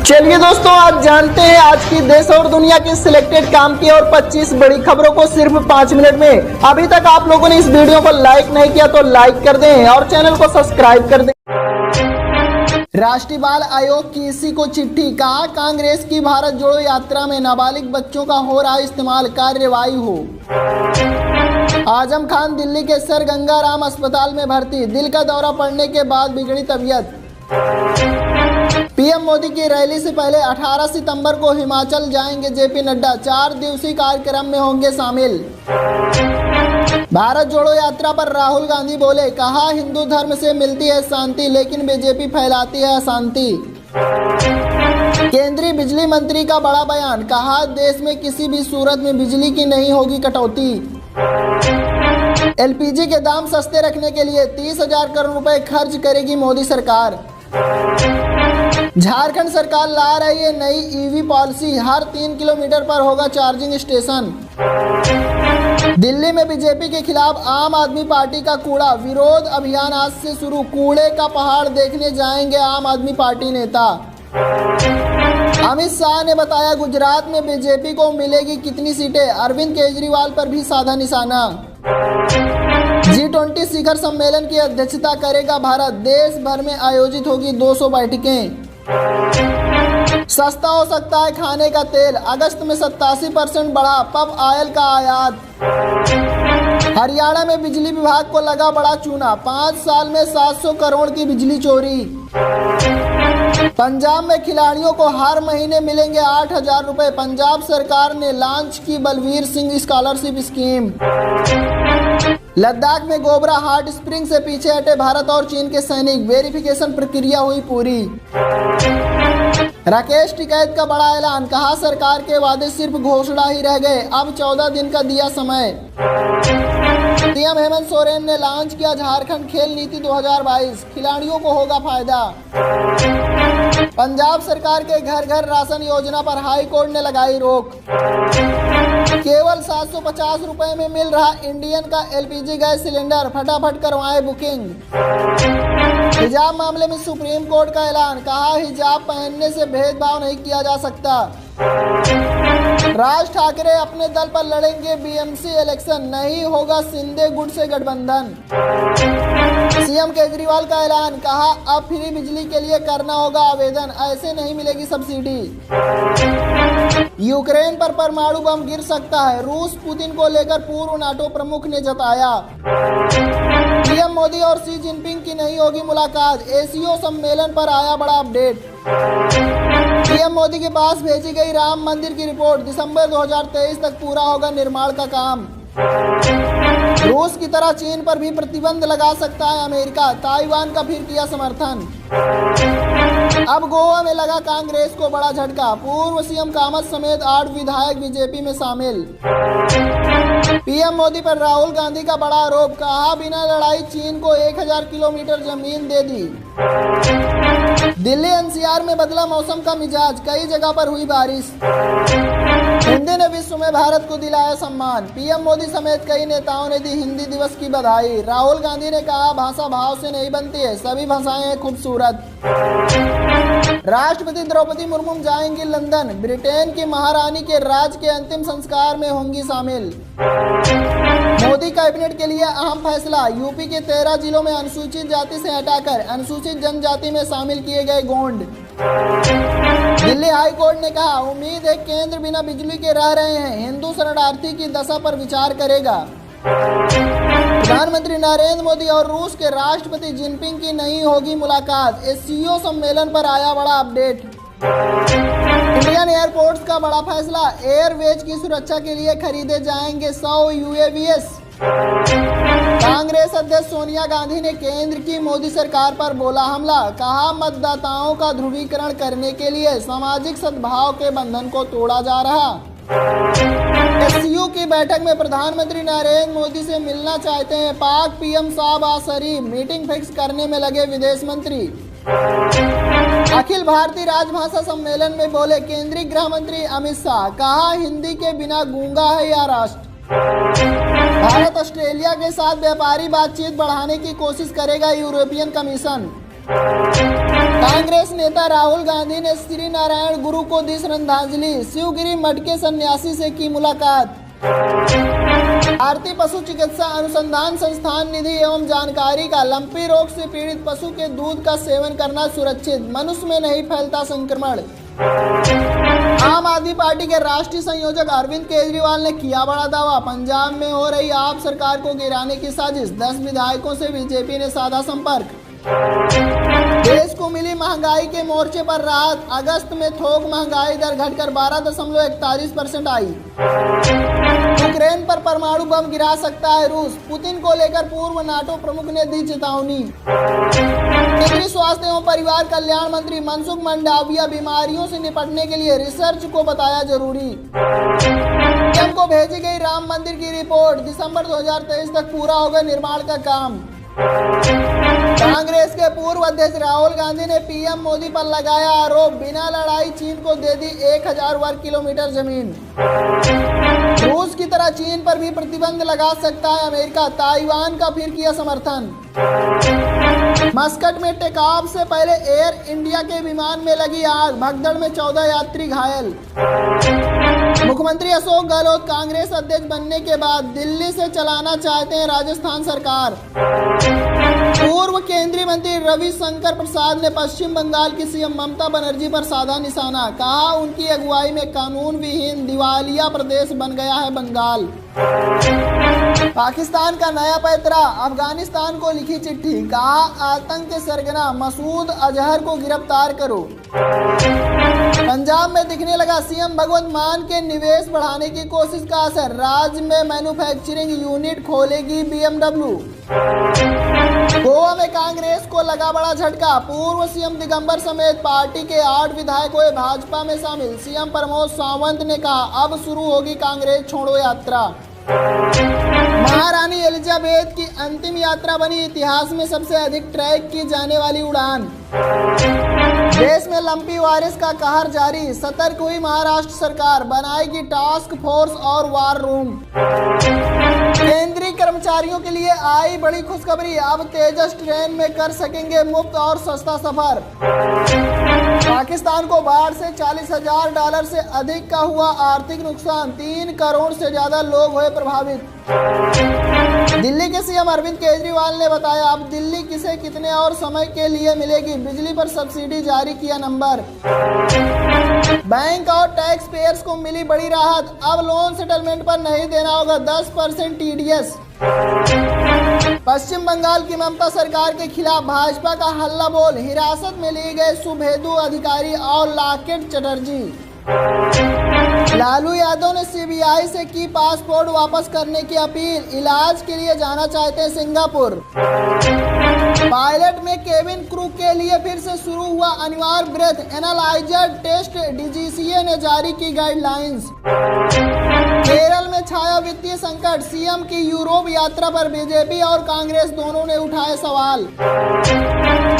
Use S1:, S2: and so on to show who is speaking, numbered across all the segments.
S1: चलिए दोस्तों, आज जानते हैं आज की देश और दुनिया की सिलेक्टेड काम की और 25 बड़ी खबरों को सिर्फ 5 मिनट में। अभी तक आप लोगों ने इस वीडियो को लाइक नहीं किया तो लाइक कर दें और चैनल को सब्सक्राइब कर दें। राष्ट्रीय बाल आयोग की इसी को चिट्ठी, कहा कांग्रेस की भारत जोड़ो यात्रा में नाबालिग बच्चों का हो रहा इस्तेमाल, कार्रवाई हो। आजम खान दिल्ली के सर गंगाराम अस्पताल में भर्ती, दिल का दौरा पड़ने के बाद बिगड़ी तबीयत। पीएम मोदी की रैली से पहले 18 सितंबर को हिमाचल जाएंगे जेपी नड्डा, 4 दिवसीय कार्यक्रम में होंगे शामिल। भारत जोड़ो यात्रा पर राहुल गांधी बोले, कहा हिंदू धर्म से मिलती है शांति लेकिन बीजेपी फैलाती है अशांति। केंद्रीय बिजली मंत्री का बड़ा बयान, कहा देश में किसी भी सूरत में बिजली की नहीं होगी कटौती। एलपीजी के दाम सस्ते रखने के लिए 30,000 करोड़ रुपए खर्च करेगी मोदी सरकार। झारखंड सरकार ला रही है नई ईवी पॉलिसी, हर 3 किलोमीटर पर होगा चार्जिंग स्टेशन। दिल्ली में बीजेपी के खिलाफ आम आदमी पार्टी का कूड़ा विरोध अभियान आज से शुरू, कूड़े का पहाड़ देखने जाएंगे आम आदमी पार्टी नेता। अमित शाह ने बताया गुजरात में बीजेपी को मिलेगी कितनी सीटें, अरविंद केजरीवाल पर भी साधा निशाना। G20 शिखर सम्मेलन की अध्यक्षता करेगा भारत, देश भर में आयोजित होगी 200 बैठकें। सस्ता हो सकता है खाने का तेल, अगस्त में 87% बढ़ा पब ऑयल का आयात। हरियाणा में बिजली विभाग को लगा बड़ा चूना, 5 साल में 700 करोड़ की बिजली चोरी। पंजाब में खिलाड़ियों को हर महीने मिलेंगे 8,000 रुपए, पंजाब सरकार ने लॉन्च की बलवीर सिंह स्कॉलरशिप स्कीम। लद्दाख में गोबरा हॉट स्प्रिंग से पीछे हटे भारत और चीन के सैनिक, वेरिफिकेशन प्रक्रिया हुई पूरी। राकेश टिकैत का बड़ा ऐलान, कहा सरकार के वादे सिर्फ घोषणा ही रह गए, अब 14 दिन का दिया समय। सीएम हेमंत सोरेन ने लॉन्च किया झारखंड खेल नीति 2022, खिलाड़ियों को होगा फायदा। पंजाब सरकार के घर घर राशन योजना पर हाई कोर्ट ने लगाई रोक। केवल 750 रुपए में मिल रहा इंडियन का एलपीजी गैस सिलेंडर, फटाफट करवाएं बुकिंग। हिजाब मामले में सुप्रीम कोर्ट का ऐलान, कहा हिजाब पहनने से भेदभाव नहीं किया जा सकता। राज ठाकरे अपने दल पर लड़ेंगे बीएमसी इलेक्शन, नहीं होगा शिंदे गुट से गठबंधन। सीएम केजरीवाल का ऐलान, कहा अब फ्री बिजली के लिए करना होगा आवेदन, ऐसे नहीं मिलेगी सब्सिडी। यूक्रेन पर परमाणु बम गिर सकता है, रूस पुतिन को लेकर पूर्व नाटो प्रमुख ने जताया। पीएम मोदी और शी जिनपिंग की नहीं होगी मुलाकात, एसीओ सम्मेलन पर आया बड़ा अपडेट। पीएम मोदी के पास भेजी गई राम मंदिर की रिपोर्ट, दिसंबर 2023 तक पूरा होगा निर्माण का काम। रूस की तरह चीन पर भी प्रतिबंध लगा सकता है अमेरिका, ताइवान का फिर किया समर्थन। अब गोवा में लगा कांग्रेस को बड़ा झटका, पूर्व सीएम कामत समेत 8 विधायक बीजेपी में शामिल। पीएम मोदी पर राहुल गांधी का बड़ा आरोप, कहा बिना लड़ाई चीन को 1000 किलोमीटर जमीन दे दी। दिल्ली एनसीआर में बदला मौसम का मिजाज, कई जगह पर हुई बारिश। हिंदी ने विश्व में भारत को दिलाया सम्मान, पीएम मोदी समेत कई नेताओं ने दी हिंदी दिवस की बधाई। राहुल गांधी ने कहा भाषा भाव से नहीं बनती है, सभी भाषाएं हैं खूबसूरत। राष्ट्रपति द्रौपदी मुर्मू जाएंगी लंदन, ब्रिटेन की महारानी के राज के अंतिम संस्कार में होंगी शामिल। मोदी कैबिनेट के लिए अहम फैसला, यूपी के 13 जिलों में अनुसूचित जाति से हटाकर अनुसूचित जनजाति में शामिल किए गए गोंड। दिल्ली हाई कोर्ट ने कहा उम्मीद है केंद्र बिना बिजली के रह रहे हैं, हिंदू शरणार्थी की दशा पर विचार करेगा। प्रधानमंत्री नरेंद्र मोदी और रूस के राष्ट्रपति जिनपिंग की नहीं होगी मुलाकात, एससीओ सम्मेलन पर आया बड़ा अपडेट। इंडियन एयरपोर्ट्स का बड़ा फैसला, एयरवेज की सुरक्षा के लिए खरीदे जाएंगे 100 यूएवीएस। कांग्रेस अध्यक्ष सोनिया गांधी ने केंद्र की मोदी सरकार पर बोला हमला, कहा मतदाताओं का ध्रुवीकरण करने के लिए सामाजिक सद्भाव के बंधन को तोड़ा जा रहा। एससीओ की बैठक में प्रधानमंत्री नरेंद्र मोदी से मिलना चाहते हैं पाक पीएम शाहबाज शरीफ, मीटिंग फिक्स करने में लगे विदेश मंत्री। अखिल भारतीय राजभाषा सम्मेलन में बोले केंद्रीय गृह मंत्री अमित शाह, कहा हिंदी के बिना गूंगा है यह राष्ट्र। भारत ऑस्ट्रेलिया के साथ व्यापारी बातचीत बढ़ाने की कोशिश करेगा यूरोपियन कमीशन। कांग्रेस नेता राहुल गांधी ने श्री नारायण गुरु को दी श्रद्धांजलि, शिवगिरी मठ के सन्यासी से की मुलाकात। भारतीय पशु चिकित्सा अनुसंधान संस्थान निधि एवं जानकारी का लंपी रोग से पीड़ित पशु के दूध का सेवन करना सुरक्षित, मनुष्य में नहीं फैलता संक्रमण। आम आदमी पार्टी के राष्ट्रीय संयोजक अरविंद केजरीवाल ने किया बड़ा दावा, पंजाब में हो रही आप सरकार को गिराने की साजिश, 10 विधायकों से बीजेपी ने साधा संपर्क। देश को मिली महंगाई के मोर्चे पर राहत, अगस्त में थोक महंगाई दर घटकर 12.41% आई। यूक्रेन पर परमाणु बम गिरा सकता है रूस, पुतिन को लेकर पूर्व नाटो प्रमुख ने दी चेतावनी। केंद्रीय स्वास्थ्य एवं परिवार कल्याण मंत्री मनसुख मंडाविया बीमारियों से निपटने के लिए रिसर्च को बताया जरूरी। पीएम को भेजी गई राम मंदिर की रिपोर्ट, दिसंबर 2023 तक पूरा होगा निर्माण का काम। कांग्रेस के पूर्व अध्यक्ष राहुल गांधी ने पीएम मोदी पर लगाया आरोप, बिना लड़ाई चीन को दे दी 1000 वर्ग किलोमीटर जमीन। रूस की तरह चीन पर भी प्रतिबंध लगा सकता है अमेरिका, ताइवान का फिर किया समर्थन। मस्कट में टेक ऑफ से पहले एयर इंडिया के विमान में लगी आग, भगदड़ में 14 यात्री घायल। मुख्यमंत्री अशोक गहलोत कांग्रेस अध्यक्ष बनने के बाद दिल्ली से चलाना चाहते हैं राजस्थान सरकार। पूर्व केंद्रीय मंत्री रविशंकर प्रसाद ने पश्चिम बंगाल की सीएम ममता बनर्जी पर साधा निशाना, कहा उनकी अगुवाई में कानून विहीन दिवालिया प्रदेश बन गया है बंगाल। पाकिस्तान का नया पैतरा, अफगानिस्तान को लिखी चिट्ठी, कहा आतंक के सरगना मसूद अजहर को गिरफ्तार करो। पंजाब में दिखने लगा सीएम भगवंत मान के निवेश बढ़ाने की कोशिश का असर, राज्य में मैन्युफैक्चरिंग यूनिट खोलेगी बीएमडब्ल्यू। गोवा में कांग्रेस को लगा बड़ा झटका, पूर्व सीएम दिगंबर समेत पार्टी के 8 विधायक हुए भाजपा में शामिल। सीएम प्रमोद सावंत ने कहा अब शुरू होगी कांग्रेस छोड़ो यात्रा। महारानी एलिजाबेथ की अंतिम यात्रा बनी इतिहास में सबसे अधिक ट्रैक की जाने वाली उड़ान। देश में लंपी वायरस का कहर जारी, सतर्क हुई महाराष्ट्र सरकार, बनाएगी टास्क फोर्स और वार रूम। केंद्रीय कर्मचारियों के लिए आई बड़ी खुशखबरी, अब तेजस ट्रेन में कर सकेंगे मुफ्त और सस्ता सफर। पाकिस्तान को बाढ़ से $40,000 से अधिक का हुआ आर्थिक नुकसान, 3 करोड़ से ज्यादा लोग हुए प्रभावित। दिल्ली के सीएम अरविंद केजरीवाल ने बताया अब दिल्ली किसे कितने और समय के लिए मिलेगी, बिजली पर सब्सिडी जारी किया नंबर। बैंक और टैक्स पेयर्स को मिली बड़ी राहत, अब लोन सेटलमेंट पर नहीं देना होगा 10% टीडीएस। पश्चिम बंगाल की ममता सरकार के खिलाफ भाजपा का हल्ला बोल, हिरासत में लिए गए सुभेदु अधिकारी और लॉकेट चटर्जी। लालू यादव ने सीबीआई से की पासपोर्ट वापस करने की अपील, इलाज के लिए जाना चाहते हैं सिंगापुर। पायलट में केबिन क्रू के लिए फिर से शुरू हुआ अनिवार्य ब्रेथ एनालाइजर टेस्ट, डीजीसीए ने जारी की गाइडलाइंस। केरल में छाया वित्तीय संकट, सीएम की यूरोप यात्रा पर बीजेपी और कांग्रेस दोनों ने उठाए सवाल।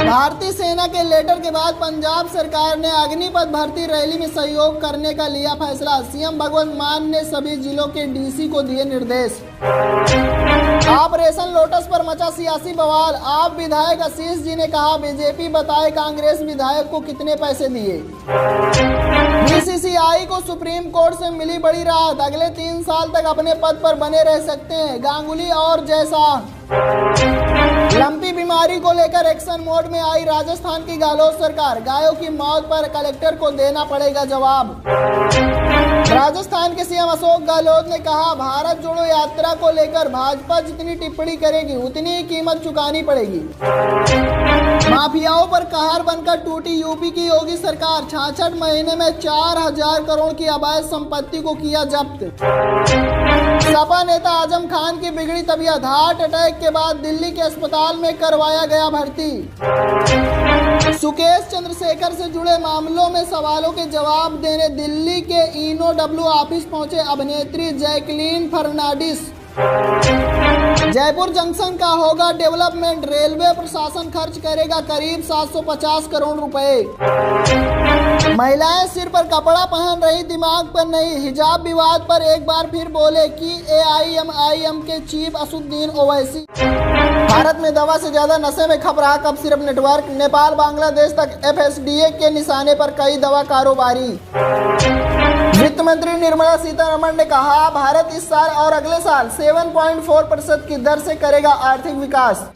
S1: भारतीय सेना के लेटर के बाद पंजाब सरकार ने अग्निपथ भर्ती रैली में सहयोग करने का लिया फैसला, सीएम भगवंत मान ने सभी जिलों के डीसी को दिए निर्देश। ऑपरेशन लोटस पर मचा सियासी बवाल, आप विधायक आशीष जी ने कहा बीजेपी बताए कांग्रेस विधायक को कितने पैसे दिए। बीसीसीआई को सुप्रीम कोर्ट से मिली बड़ी राहत, अगले 3 साल तक अपने पद पर बने रह सकते हैं गांगुली और जैसा। लंपी बीमारी को लेकर एक्शन मोड में आई राजस्थान की गहलोत सरकार, गायों की मौत पर कलेक्टर को देना पड़ेगा जवाब। राजस्थान के सीएम अशोक गहलोत ने कहा भारत जोड़ो यात्रा को लेकर भाजपा जितनी टिप्पणी करेगी उतनी ही कीमत चुकानी पड़ेगी। माफियाओं पर कहर बनकर टूटी यूपी की योगी सरकार, 66 महीने में 4000 करोड़ की अवैध संपत्ति को किया जब्त। सपा नेता आजम खान की बिगड़ी तबीयत, हार्ट अटैक के बाद दिल्ली के अस्पताल में करवाया गया भर्ती। सुकेश चंद्रशेखर से जुड़े मामलों में सवालों के जवाब देने दिल्ली के ईओडब्ल्यू ऑफिस पहुंचे अभिनेत्री जैकलीन फर्नांडिस। जयपुर जंक्शन का होगा डेवलपमेंट, रेलवे प्रशासन खर्च करेगा करीब 750 करोड़ रुपए। महिलाएं सिर पर कपड़ा पहन रही, दिमाग पर नहीं। हिजाब विवाद पर एक बार फिर बोले कि AIMIM के चीफ असदुद्दीन ओवैसी। भारत में दवा से ज्यादा नशे में खप रहा cough syrup network. Nepal Bangladesh तक FSDA के निशाने पर कई दवा कारोबारी। वित्त मंत्री निर्मला सीतारमण ने कहा, भारत इस साल और अगले साल 7.4% की दर से करेगा आर्थिक विकास।